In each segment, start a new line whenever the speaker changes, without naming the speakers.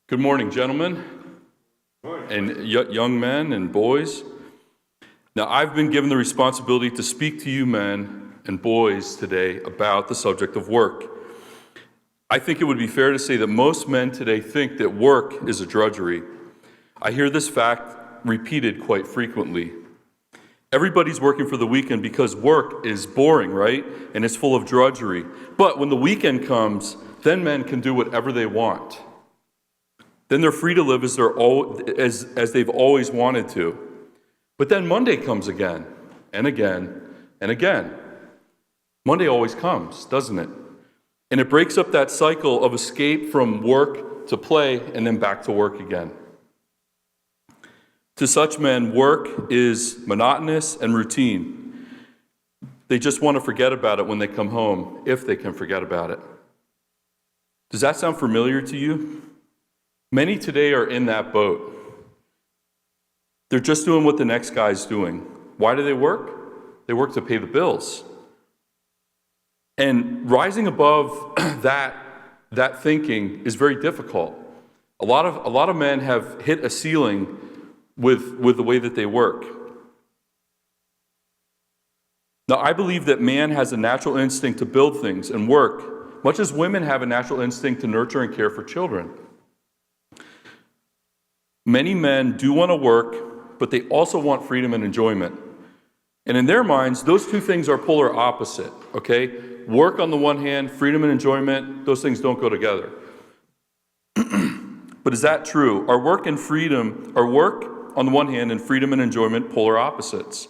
Good morning, gentlemen, and young men and boys. Now, I've been given the responsibility to speak to you men and boys today about the subject of work. I think it would be fair to say that most men today think that work is a drudgery. I hear this fact repeated quite frequently. Everybody's working for the weekend because work is boring, right? And it's full of drudgery. But when the weekend comes, then men can do whatever they want. Then they're free to live as they've always wanted to. But then Monday comes again, and again, and again. Monday always comes, doesn't it? And it breaks up that cycle of escape from work to play and then back to work again. To such men, work is monotonous and routine. They just want to forget about it when they come home, if they can forget about it. Does that sound familiar to you? Many today are in that boat. They're just doing what the next guy's doing. Why do they work? They work to pay the bills. And rising above that thinking is very difficult. A lot of men have hit a ceiling with the way that they work. Now, I believe that man has a natural instinct to build things and work, much as women have a natural instinct to nurture and care for children. Many men do want to work, but they also want freedom and enjoyment. And in their minds, those two things are polar opposite, okay? Work on the one hand, freedom and enjoyment, those things don't go together. But is that true? Are work on the one hand and freedom and enjoyment polar opposites?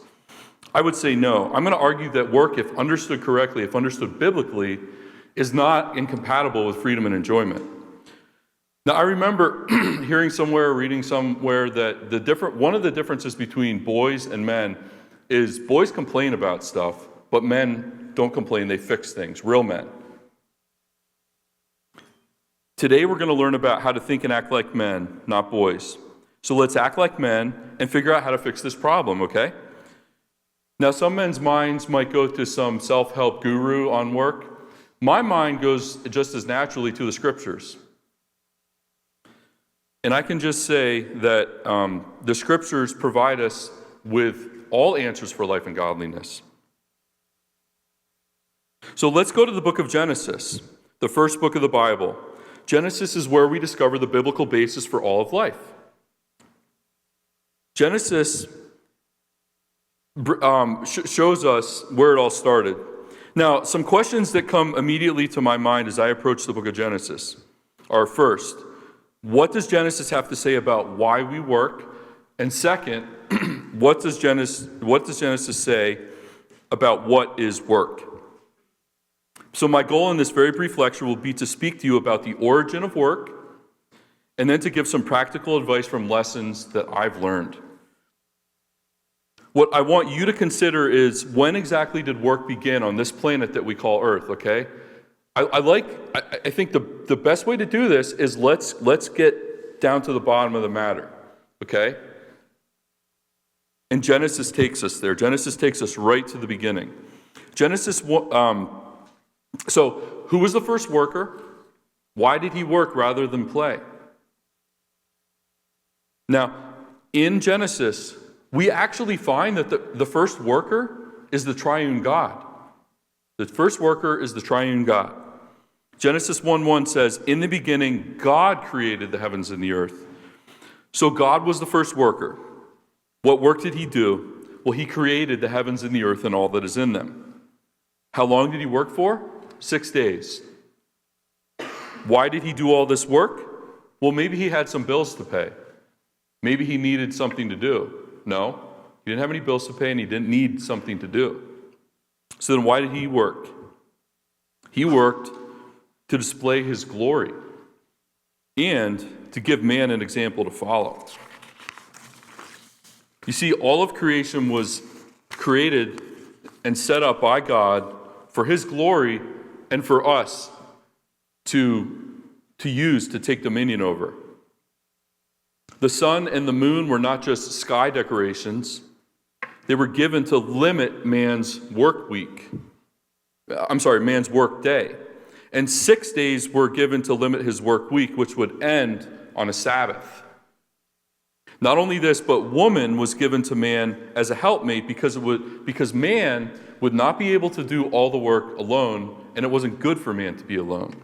I would say no. I'm going to argue that work, if understood correctly, if understood biblically, is not incompatible with freedom and enjoyment. Now, I remember hearing somewhere, reading somewhere that one of the differences between boys and men is boys complain about stuff, but men don't complain, they fix things, real men. Today we're going to learn about how to think and act like men, not boys. So let's act like men and figure out how to fix this problem, okay? Now, some men's minds might go to some self-help guru on work. My mind goes just as naturally to the scriptures. And I can just say that the scriptures provide us with all answers for life and godliness. So let's go to the book of Genesis, the first book of the Bible. Genesis is where we discover the biblical basis for all of life. Genesis shows us where it all started. Now, some questions that come immediately to my mind as I approach the book of Genesis are, first, what does Genesis have to say about why we work? And second, what does Genesis say about what is work? So my goal in this very brief lecture will be to speak to you about the origin of work and then to give some practical advice from lessons that I've learned. What I want you to consider is, when exactly did work begin on this planet that we call Earth, okay? I think the best way to do this is let's get down to the bottom of the matter, okay? And Genesis takes us there. Genesis takes us right to the beginning. So who was the first worker? Why did he work rather than play? Now, in Genesis, we actually find that the first worker is the triune God. The first worker is the triune God. Genesis 1:1 says, "In the beginning, God created the heavens and the earth." So God was the first worker. What work did he do? Well, he created the heavens and the earth and all that is in them. How long did he work for? 6 days. Why did he do all this work? Well, maybe he had some bills to pay. Maybe he needed something to do. No, he didn't have any bills to pay and he didn't need something to do. So then why did he work? He worked to display his glory and to give man an example to follow. You see, all of creation was created and set up by God for his glory and for us to use, to take dominion over. The sun and the moon were not just sky decorations. They were given to limit man's work day. And 6 days were given to limit his work week, which would end on a Sabbath. Not only this, but woman was given to man as a helpmate because man would not be able to do all the work alone, and it wasn't good for man to be alone.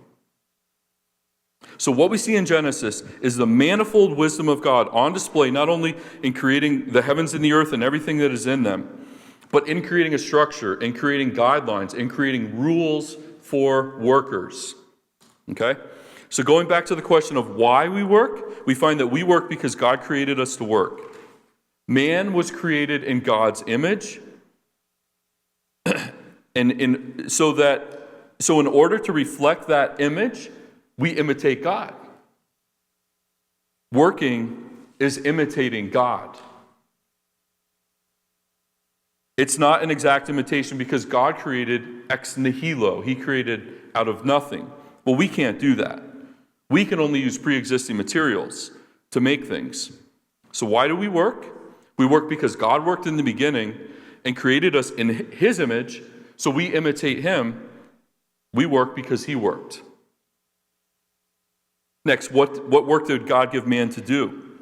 So what we see in Genesis is the manifold wisdom of God on display, not only in creating the heavens and the earth and everything that is in them, but in creating a structure, in creating guidelines, in creating rules for workers. Okay? So going back to the question of why we work, we find that we work because God created us to work. Man was created in God's image, and so in order to reflect that image, we imitate God. Working is imitating God. It's not an exact imitation because God created ex nihilo. He created out of nothing. Well, we can't do that. We can only use pre-existing materials to make things. So why do we work? We work because God worked in the beginning and created us in His image, so we imitate Him. We work because He worked. Next, what work did God give man to do?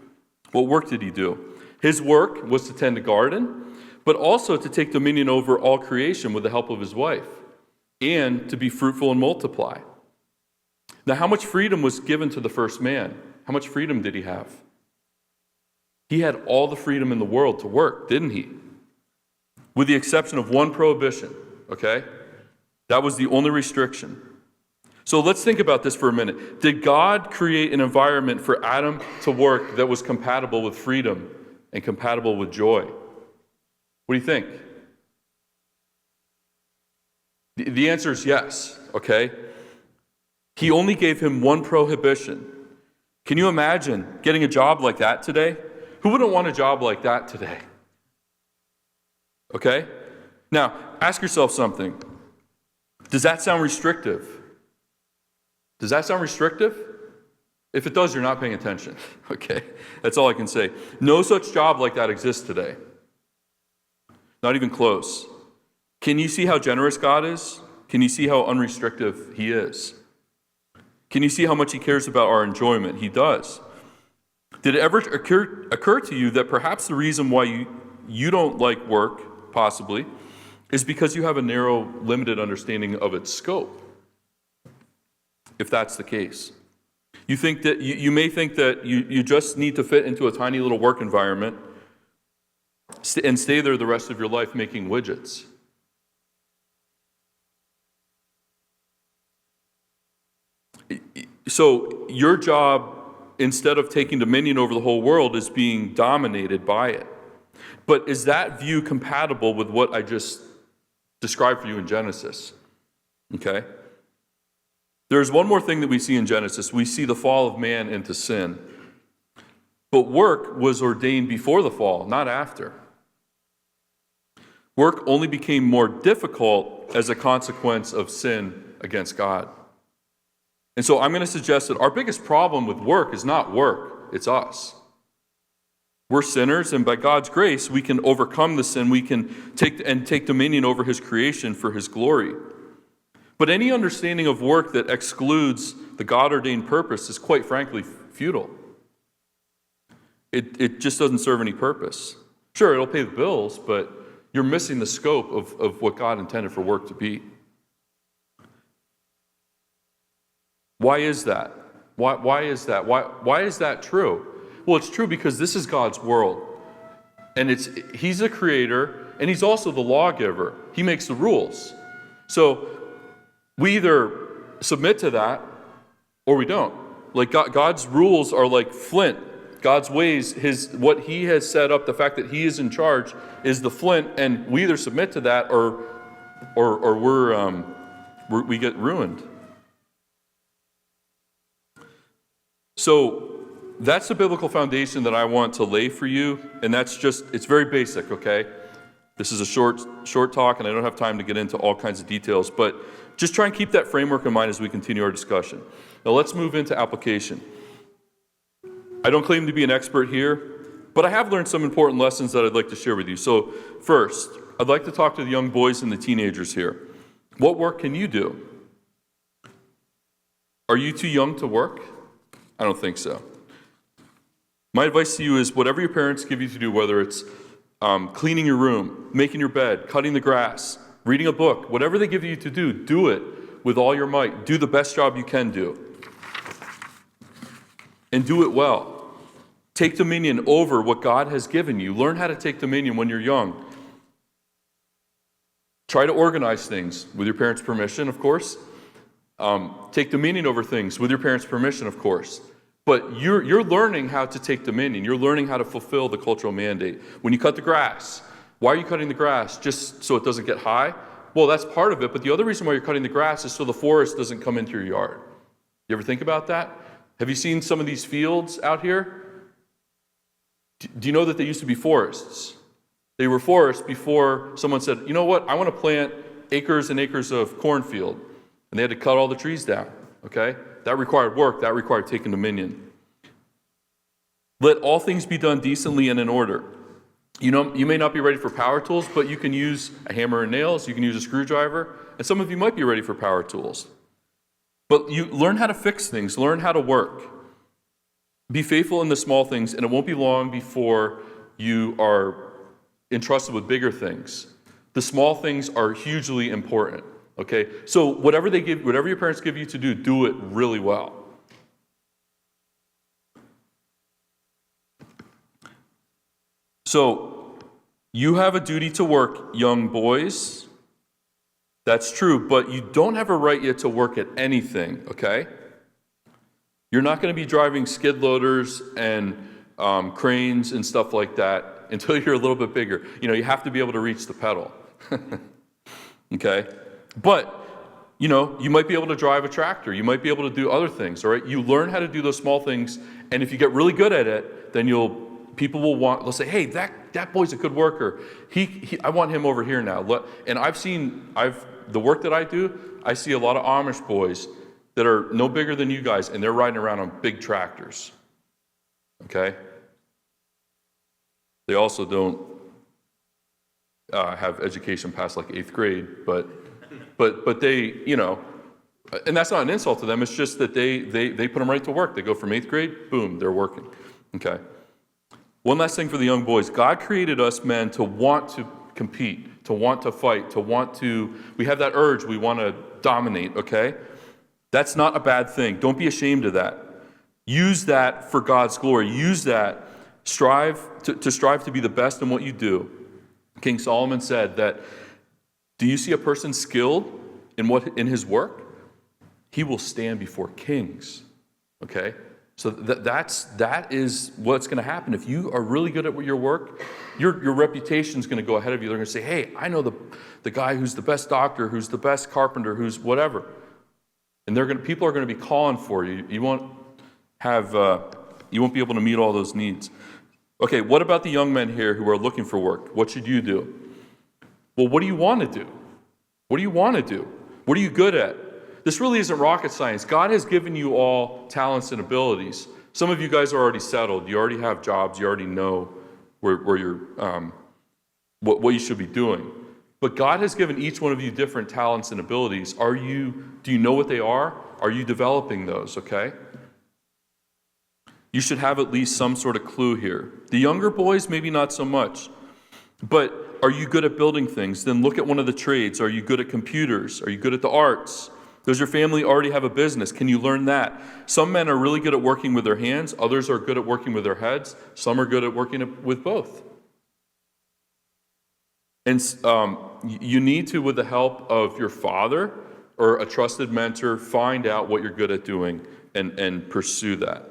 What work did He do? His work was to tend a garden, but also to take dominion over all creation with the help of His wife, and to be fruitful and multiply. Now, how much freedom was given to the first man? How much freedom did he have? He had all the freedom in the world to work, didn't he? With the exception of one prohibition, okay? That was the only restriction. So let's think about this for a minute. Did God create an environment for Adam to work that was compatible with freedom and compatible with joy? What do you think? The answer is yes, okay? He only gave him one prohibition. Can you imagine getting a job like that today? Who wouldn't want a job like that today? Okay? Now, ask yourself something. Does that sound restrictive? Does that sound restrictive? If it does, you're not paying attention. Okay? That's all I can say. No such job like that exists today. Not even close. Can you see how generous God is? Can you see how unrestrictive He is? Can you see how much He cares about our enjoyment? He does. Did it ever occur to you that perhaps the reason why you don't like work, possibly, is because you have a narrow, limited understanding of its scope? If that's the case. You think that you may think that you just need to fit into a tiny little work environment and stay there the rest of your life making widgets. So your job, instead of taking dominion over the whole world, is being dominated by it. But is that view compatible with what I just described for you in Genesis? Okay? There's one more thing that we see in Genesis. We see the fall of man into sin. But work was ordained before the fall, not after. Work only became more difficult as a consequence of sin against God. And so I'm going to suggest that our biggest problem with work is not work, it's us. We're sinners, and by God's grace, we can overcome the sin. We can take dominion over His creation for His glory. But any understanding of work that excludes the God-ordained purpose is, quite frankly, futile. It just doesn't serve any purpose. Sure, it'll pay the bills, but you're missing the scope of what God intended for work to be. Why is that? Why is that? Why is that true? Well, it's true because this is God's world. And He's the creator, and He's also the lawgiver. He makes the rules. So we either submit to that or we don't. Like God's rules are like flint. God's ways, what He has set up, the fact that He is in charge is the flint, and we either submit to that or we get ruined. So that's the biblical foundation that I want to lay for you, and it's very basic, okay? This is a short talk, and I don't have time to get into all kinds of details, but just try and keep that framework in mind as we continue our discussion. Now let's move into application. I don't claim to be an expert here, but I have learned some important lessons that I'd like to share with you. So first, I'd like to talk to the young boys and the teenagers here. What work can you do? Are you too young to work? I don't think so. My advice to you is whatever your parents give you to do, whether it's cleaning your room, making your bed, cutting the grass, reading a book, whatever they give you to do it with all your might. Do the best job you can do. And do it well. Take dominion over what God has given you. Learn how to take dominion when you're young. Try to organize things with your parents' permission, of course. Take dominion over things with your parents' permission, of course. But you're learning how to take dominion. You're learning how to fulfill the cultural mandate. When you cut the grass, why are you cutting the grass? Just so it doesn't get high? Well, that's part of it. But the other reason why you're cutting the grass is so the forest doesn't come into your yard. You ever think about that? Have you seen some of these fields out here? Do you know that they used to be forests? They were forests before someone said, you know what, I want to plant acres and acres of cornfield. And they had to cut all the trees down, okay? That required work. That required taking dominion. Let all things be done decently and in order. You know, you may not be ready for power tools, but you can use a hammer and nails. You can use a screwdriver. And some of you might be ready for power tools. But you learn how to fix things. Learn how to work. Be faithful in the small things, and it won't be long before you are entrusted with bigger things. The small things are hugely important. Okay, so whatever your parents give you to do it really well. So you have a duty to work, young boys. That's true, but you don't have a right yet to work at anything, okay? You're not going to be driving skid loaders and cranes and stuff like that until you're a little bit bigger. You know, you have to be able to reach the pedal. Okay? But, you know, you might be able to drive a tractor. You might be able to do other things, all right? You learn how to do those small things, and if you get really good at it, then people will they'll say, hey, that boy's a good worker. I want him over here now. And the work that I do, I see a lot of Amish boys that are no bigger than you guys, and they're riding around on big tractors, okay? They also don't have education past like 8th grade, but they, you know, and that's not an insult to them. It's just that they put them right to work. They go from 8th grade, boom, they're working. Okay. One last thing for the young boys. God created us men to want to compete, to want to fight, we have that urge, we want to dominate, okay? That's not a bad thing. Don't be ashamed of that. Use that for God's glory. Use that. Strive to be the best in what you do. King Solomon said that, do you see a person skilled in his work? He will stand before kings. Okay? So that is what's going to happen. If you are really good at your work, your reputation is going to go ahead of you. They're going to say, hey, I know the guy who's the best doctor, who's the best carpenter, who's whatever. And people are going to be calling for you. You won't be able to meet all those needs. Okay, what about the young men here who are looking for work? What should you do? Well, what do you want to do? What do you want to do? What are you good at? This really isn't rocket science. God has given you all talents and abilities. Some of you guys are already settled. You already have jobs. You already know where you're, what you should be doing. But God has given each one of you different talents and abilities. Do you know what they are? Are you developing those, okay? You should have at least some sort of clue here. The younger boys, maybe not so much. But are you good at building things? Then look at one of the trades. Are you good at computers? Are you good at the arts? Does your family already have a business? Can you learn that? Some men are really good at working with their hands. Others are good at working with their heads. Some are good at working with both. And you need to, with the help of your father or a trusted mentor, find out what you're good at doing and pursue that.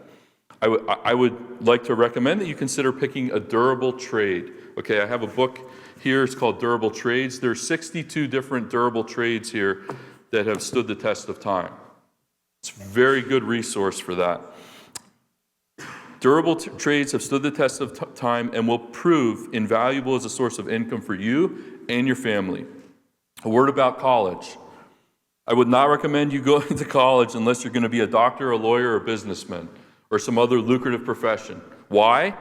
I would like to recommend that you consider picking a durable trade. Okay, I have a book here. It's called Durable Trades. There are 62 different durable trades here that have stood the test of time. It's a very good resource for that. Durable trades have stood the test of time and will prove invaluable as a source of income for you and your family. A word about college. I would not recommend you going to college unless you're going to be a doctor, a lawyer, or a businessman, or some other lucrative profession. Why?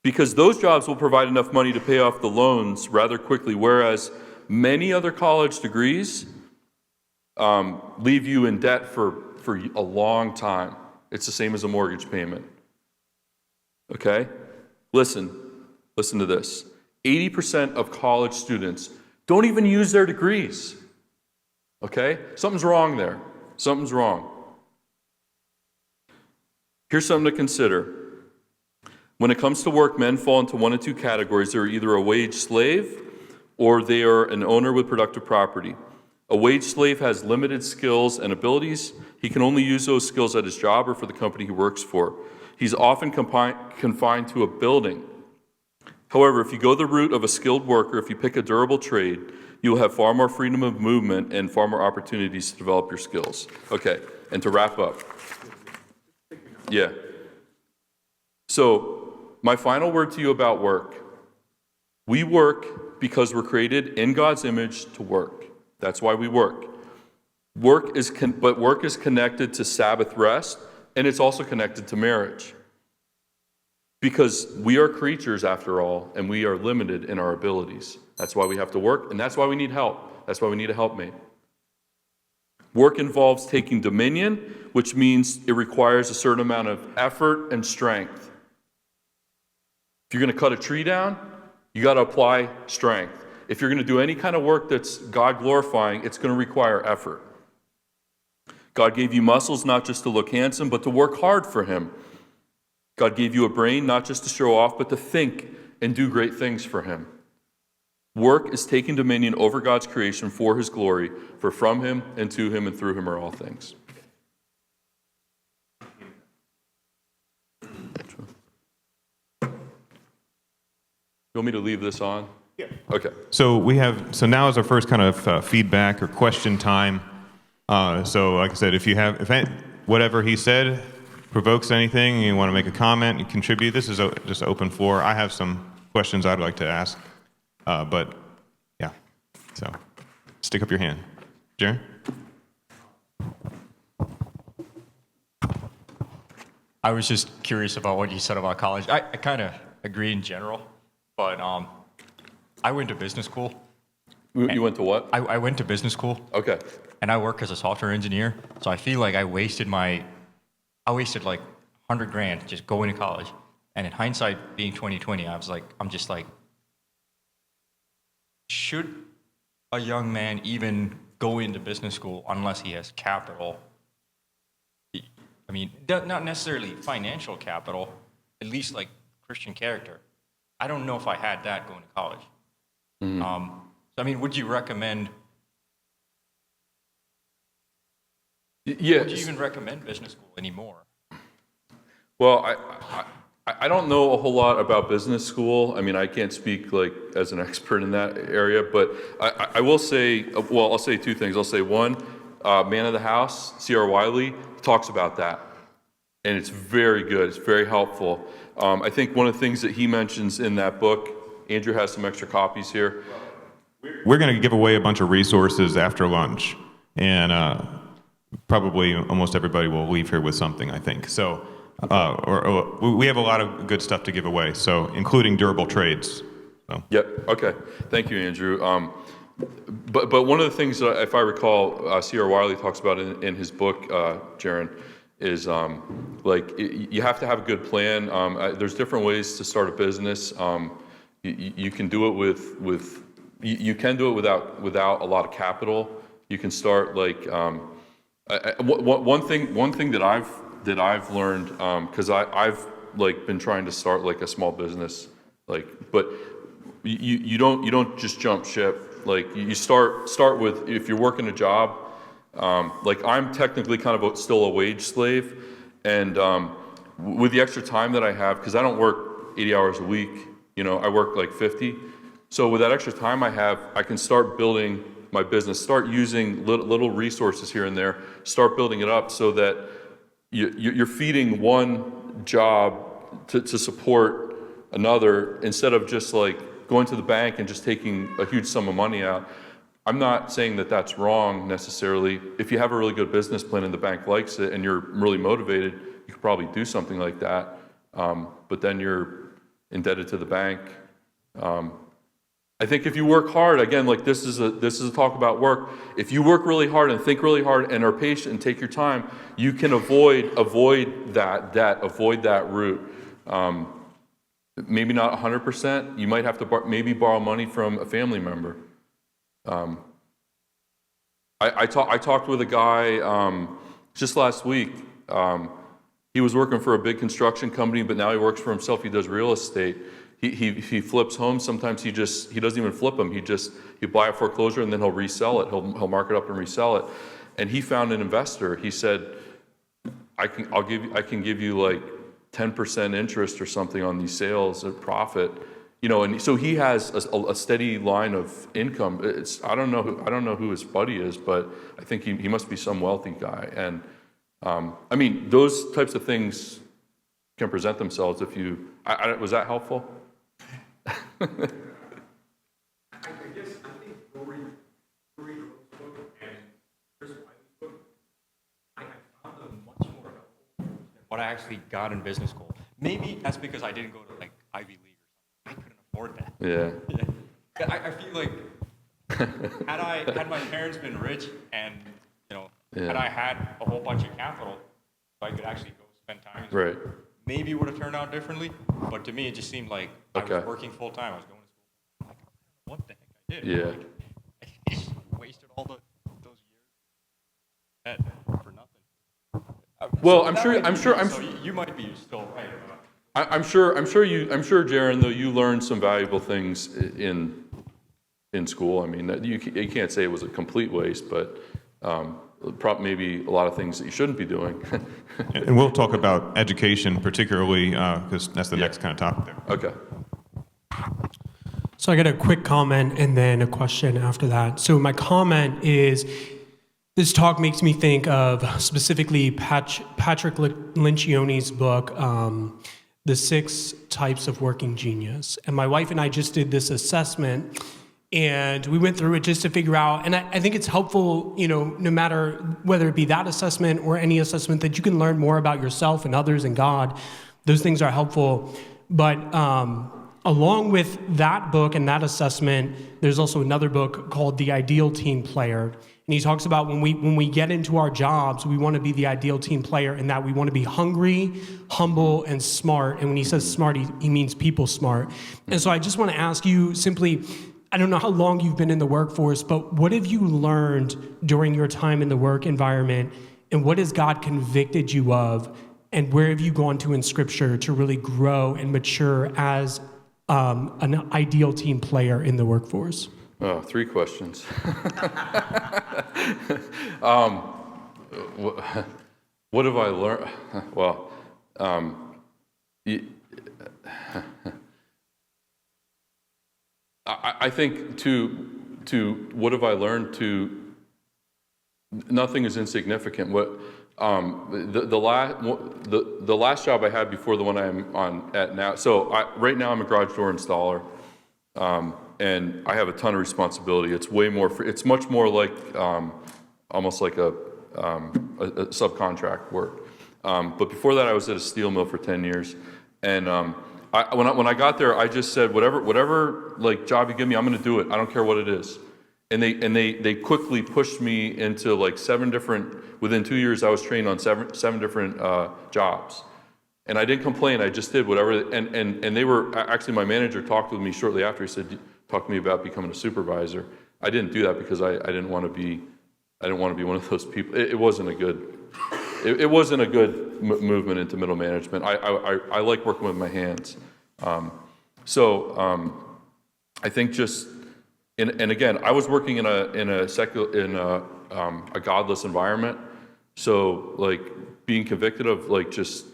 Because those jobs will provide enough money to pay off the loans rather quickly, whereas many other college degrees leave you in debt for a long time. It's the same as a mortgage payment. Okay? Listen to this. 80% of college students don't even use their degrees. Okay? Something's wrong there. Something's wrong. Here's something to consider. When it comes to work, men fall into one of two categories. They're either a wage slave or they are an owner with productive property. A wage slave has limited skills and abilities. He can only use those skills at his job or for the company he works for. He's often confined to a building. However, if you go the route of a skilled worker, if you pick a durable trade, you will have far more freedom of movement and far more opportunities to develop your skills. Okay, and to wrap up. Yeah. So, my final word to you about work. We work because we're created in God's image to work. That's why we work. Work is connected to Sabbath rest, and it's also connected to marriage. Because we are creatures, after all, and we are limited in our abilities. That's why we have to work, and that's why we need help. That's why we need a helpmate. Work involves taking dominion, which means it requires a certain amount of effort and strength. If you're going to cut a tree down, you got to apply strength. If you're going to do any kind of work that's God glorifying, it's going to require effort. God gave you muscles not just to look handsome, but to work hard for Him. God gave you a brain not just to show off, but to think and do great things for Him. Work is taking dominion over God's creation for His glory, for from Him and to Him and through Him are all things. You want me to leave this on?
Yeah.
Okay.
So now is our first kind of feedback or question time. So like I said, if whatever he said provokes anything, you want to make a comment, you contribute, this is just open floor. I have some questions I'd like to ask, but yeah, so stick up your hand. Jaron?
I was just curious about what you said about college. I kind of agree in general, but I went to business school.
You went to what?
I went to business school.
Okay.
And I work as a software engineer, so I feel like I wasted like $100,000 just going to college. And in hindsight, being 2020, I'm just like, should a young man even go into business school unless he has capital? I mean, not necessarily financial capital, at least like Christian character. I don't know if I had that going to college.
Mm-hmm.
So I mean, would you recommend?
Yes.
Would you even recommend business school anymore?
Well, I don't know a whole lot about business school. I mean, I can't speak like as an expert in that area, but I will say, well, I'll say two things. I'll say one, Man of the House, C.R. Wiley, talks about that. And it's very good. It's very helpful. I think one of the things that he mentions in that book, Andrew has some extra copies here.
We're going to give away a bunch of resources after lunch, and probably almost everybody will leave here with something, I think. So, we have a lot of good stuff to give away, so including durable trades. So.
Yep. Okay. Thank you, Andrew. But one of the things that, if I recall, C.R. Wiley talks about in his book, Jaron, is you have to have a good plan. There's different ways to start a business. You can do it you can do it without a lot of capital. You can start one thing that I've learned, because I've been trying to start a small business, but you don't just jump ship. You start with, if you're working a job, I'm technically kind of still a wage slave, and with the extra time that I have, because I don't work 80 hours a week, I work 50. So with that extra time I have, I can start building my business, start using little resources here and there, start building it up so that you're feeding one job to support another, instead of just going to the bank and just taking a huge sum of money out. I'm not saying that that's wrong necessarily. If you have a really good business plan and the bank likes it and you're really motivated, you could probably do something like that. But then you're indebted to the bank. I think if you work hard, again, this is a talk about work. If you work really hard and think really hard and are patient and take your time, you can avoid that debt, avoid that route. Maybe not 100%. You might have to maybe borrow money from a family member. I talked with a guy just last week. He was working for a big construction company, but now he works for himself. He does real estate. He flips homes. Sometimes he doesn't even flip them. He'll buy a foreclosure and then he'll resell it. He'll mark it up and resell it. And he found an investor. He said, I can give you like 10% interest or something on these sales of profit, and so he has a steady line of income. I don't know who his buddy is, but I think he must be some wealthy guy. And I mean, those types of things can present themselves if you. Was that helpful?
I think Rory wrote this book and Chris Wiley's book, I found them much more helpful than
What I actually got in business school. Maybe that's because I didn't go to like Ivy League or something. I couldn't afford that.
Yeah.
I feel like had my parents been rich and had I had a whole bunch of capital, so I could actually go spend time in school,
Right.
maybe it would have turned out differently. But to me, it just seemed like I was working full time. I was going to school. I'm like, what the heck I did?
Yeah.
Like, I just wasted all those years for nothing.
Well,
So you might be still right.
I'm sure, Jaron, though, you learned some valuable things in school. I mean, you can't say it was a complete waste, but maybe a lot of things that you shouldn't be doing.
And we'll talk about education particularly because that's the next kind of topic there.
Okay.
So I got a quick comment and then a question after that. So my comment is, this talk makes me think of specifically Patrick Lencioni's book, The 6 Types of Working Genius. And my wife and I just did this assessment, and we went through it just to figure out, and I think it's helpful, no matter whether it be that assessment or any assessment, that you can learn more about yourself and others and God. Those things are helpful. But along with that book and that assessment, there's also another book called The Ideal Team Player. And he talks about when we get into our jobs, we want to be the ideal team player, in that we want to be hungry, humble, and smart. And when he says smart, he means people smart. And so I just want to ask you simply, I don't know how long you've been in the workforce, but what have you learned during your time in the work environment, and what has God convicted you of, and where have you gone to in Scripture to really grow and mature as an ideal team player in the workforce?
Oh, 3 questions. What have I learned? Well, I think to what have I learned? To nothing is insignificant. What the last job I had before the one I'm on at now. So right now I'm a garage door installer. And I have a ton of responsibility. It's way more. It's much more like almost like a subcontract work. But before that, I was at a steel mill for 10 years. And when I got there, I just said, whatever like job you give me, I'm going to do it. I don't care what it is. And they quickly pushed me into like 7 different. Within 2 years, I was trained on seven different jobs. And I didn't complain. I just did whatever. And they were actually, my manager talked with me shortly after. He said, talk to me about becoming a supervisor. I didn't do that because I didn't want to be one of those people. It wasn't a good. It wasn't a good movement into middle management. I like working with my hands. So I think just and again, I was working in a godless environment. So like being convicted of like just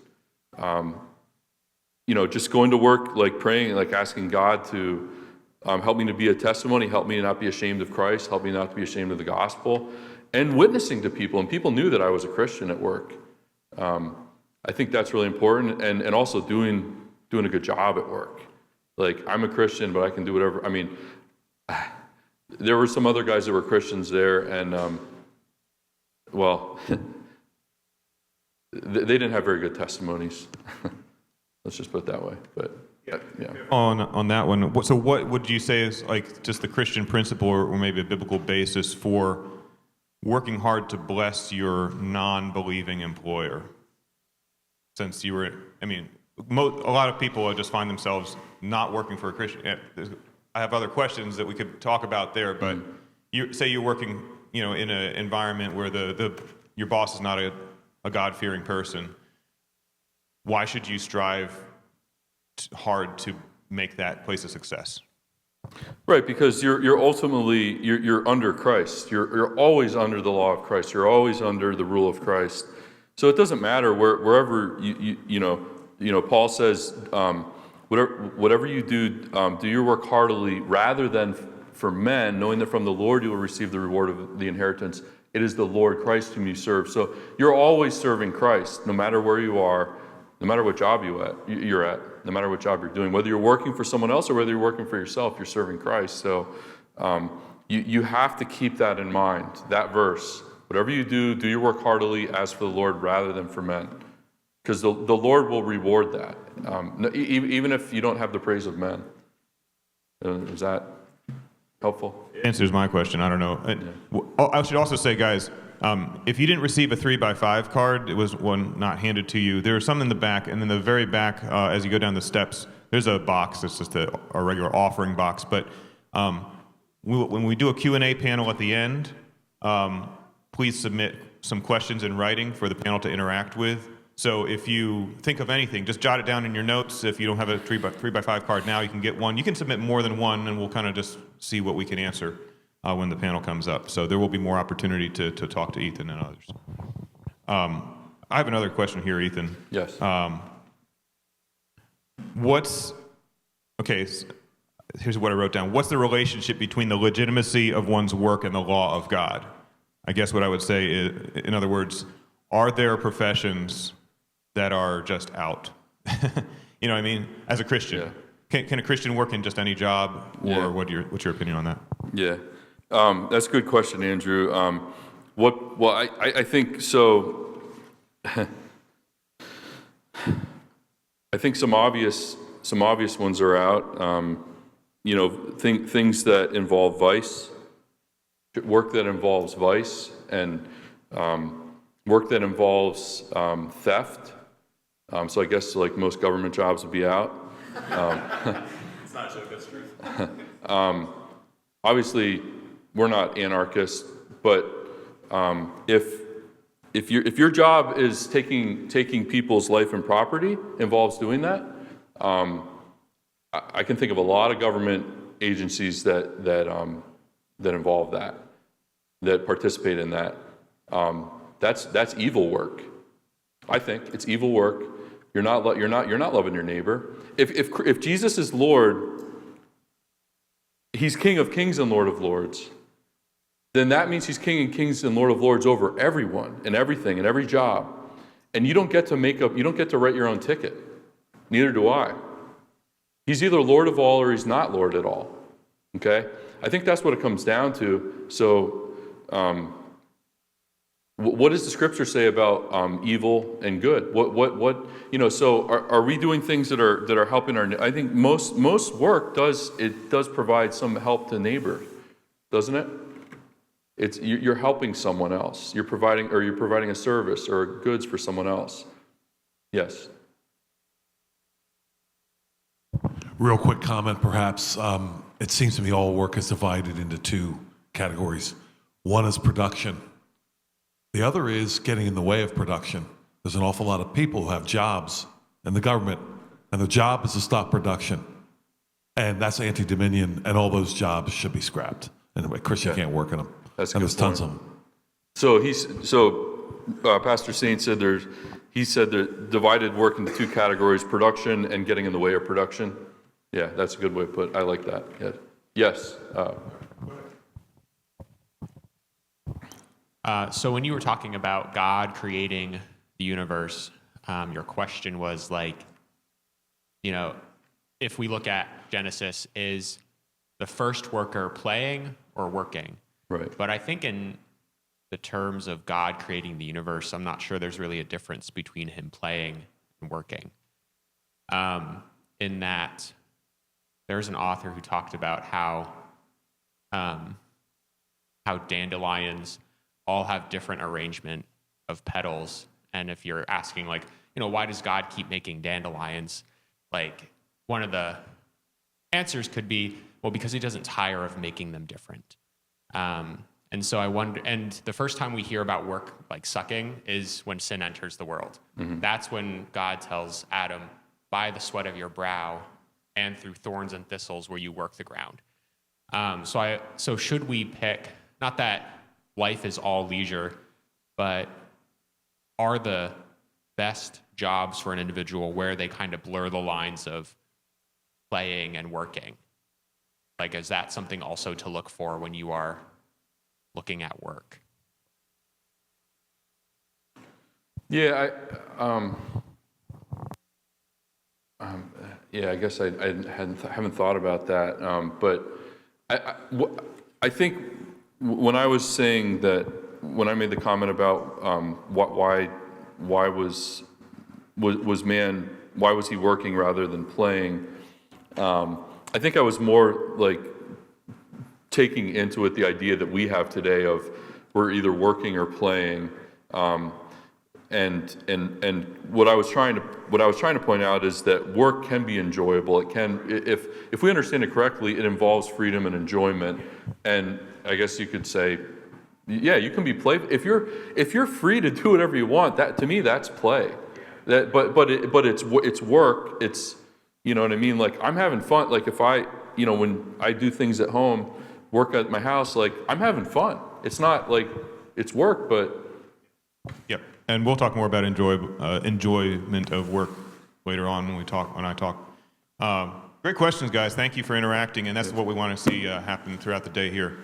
just going to work, like praying, like asking God to help me to be a testimony, help me to not be ashamed of Christ, help me not to be ashamed of the gospel, and witnessing to people. And people knew that I was a Christian at work. I think that's really important, and also doing a good job at work. Like, I'm a Christian, but I can do whatever. I mean, there were some other guys that were Christians there, and well, they didn't have very good testimonies. Let's just put it that way. But yeah.
On that one, so what would you say is like just the Christian principle or maybe a biblical basis for working hard to bless your non-believing employer? Since you were, a lot of people just find themselves not working for a Christian. I have other questions that we could talk about there, but say you're working, in an environment where your boss is not a God-fearing person. Why should you strive hard to make that place a success?
Right, because you're ultimately you're under Christ. You're always under the law of Christ. You're always under the rule of Christ. So it doesn't matter wherever Paul says, whatever you do, do your work heartily rather than for men, knowing that from the Lord you will receive the reward of the inheritance. It is the Lord Christ whom you serve. So you're always serving Christ, no matter where you are, no matter what job you're at, no matter what job you're doing. Whether you're working for someone else or whether you're working for yourself, you're serving Christ. So you have to keep that in mind, that verse. Whatever you do, do your work heartily as for the Lord rather than for men. Because the Lord will reward that, even if you don't have the praise of men. Is that helpful?
Answers my question. I don't know. I should also say, guys, if you didn't receive a 3x5 card, it was one not handed to you. There's some in the back, and in the very back, as you go down the steps, there's a box. It's just a regular offering box. But when we do a Q&A panel at the end, please submit some questions in writing for the panel to interact with. So if you think of anything, just jot it down in your notes. If you don't have a 3x5 card now, you can get one. You can submit more than one, and we'll kind of just see what we can answer when the panel comes up. So there will be more opportunity to talk to Ethan and others. I have another question here, Ethan.
Yes.
Here's what I wrote down. What's the relationship between the legitimacy of one's work and the law of God? I guess what I would say is, in other words, are there professions that are just out? You know what I mean? As a Christian, can a Christian work in just any job, or what's your opinion on that? Yeah,
that's a good question, Andrew. I think so. I think some obvious ones are out. Things that involve vice, work that involves vice, and work that involves theft. So I guess like most government jobs would be out.
It's not a joke, that's truth.
Obviously, we're not anarchists, but if your job is taking people's life and property, involves doing that, I can think of a lot of government agencies that involve that participate in that. That's evil work. I think it's evil work. You're not loving your neighbor. If Jesus is Lord, He's King of Kings and Lord of Lords. Then that means He's King of Kings and Lord of Lords over everyone and everything and every job. And you don't get to write your own ticket. Neither do I. He's either Lord of all or He's not Lord at all. Okay? I think that's what it comes down to. So, what does the Scripture say about evil and good? So are we doing things that are helping our? I think most work does provide some help to neighbor, doesn't it? You're helping someone else. You're providing a service or goods for someone else. Yes.
Real quick comment, perhaps. It seems to me all work is divided into two categories. One is production. The other is getting in the way of production. There's an awful lot of people who have jobs in the government, and the job is to stop production. And that's anti-dominion, and all those jobs should be scrapped. Anyway, Christian can't work in them.
That's
and
a
there's
good
tons
point.
of them.
So Pastor Saint said that divided work into two categories: production and getting in the way of production. Yeah, that's a good way to put it. I like that. Yeah. Yes.
So when you were talking about God creating the universe, your question was like, if we look at Genesis, is the first worker playing or working?
Right.
But I think in the terms of God creating the universe, I'm not sure there's really a difference between Him playing and working. In that, there's an author who talked about how dandelions all have different arrangement of petals. And if you're asking, like, why does God keep making dandelions? Like, one of the answers could be, well, because he doesn't tire of making them different. And so I wonder, and the first time we hear about work like sucking is when sin enters the world. That's when God tells Adam, by the sweat of your brow and through thorns and thistles will you work the ground. So should we pick, not that life is all leisure, but are the best jobs for an individual where they kind of blur the lines of playing and working? Like, is that something also to look for when you are looking at work?
Yeah, I guess I haven't thought about that, but I think when I was saying that, when I made the comment about why was he working rather than playing, I think I was more like taking into it the idea that we have today of we're either working or playing, and what I was trying to point out is that work can be enjoyable. It can, if we understand it correctly, it involves freedom and enjoyment. And I guess you could say, yeah, you can be playful if you're free to do whatever you want. That, to me, that's play. That, but it's work. It's, you know what I mean. Like, I'm having fun. Like, if I, when I do things at home, work at my house, like, I'm having fun. It's not like it's work, but.
Yep. And we'll talk more about enjoyment of work later on when I talk. Great questions, guys. Thank you for interacting, and that's what we want to see happen throughout the day here.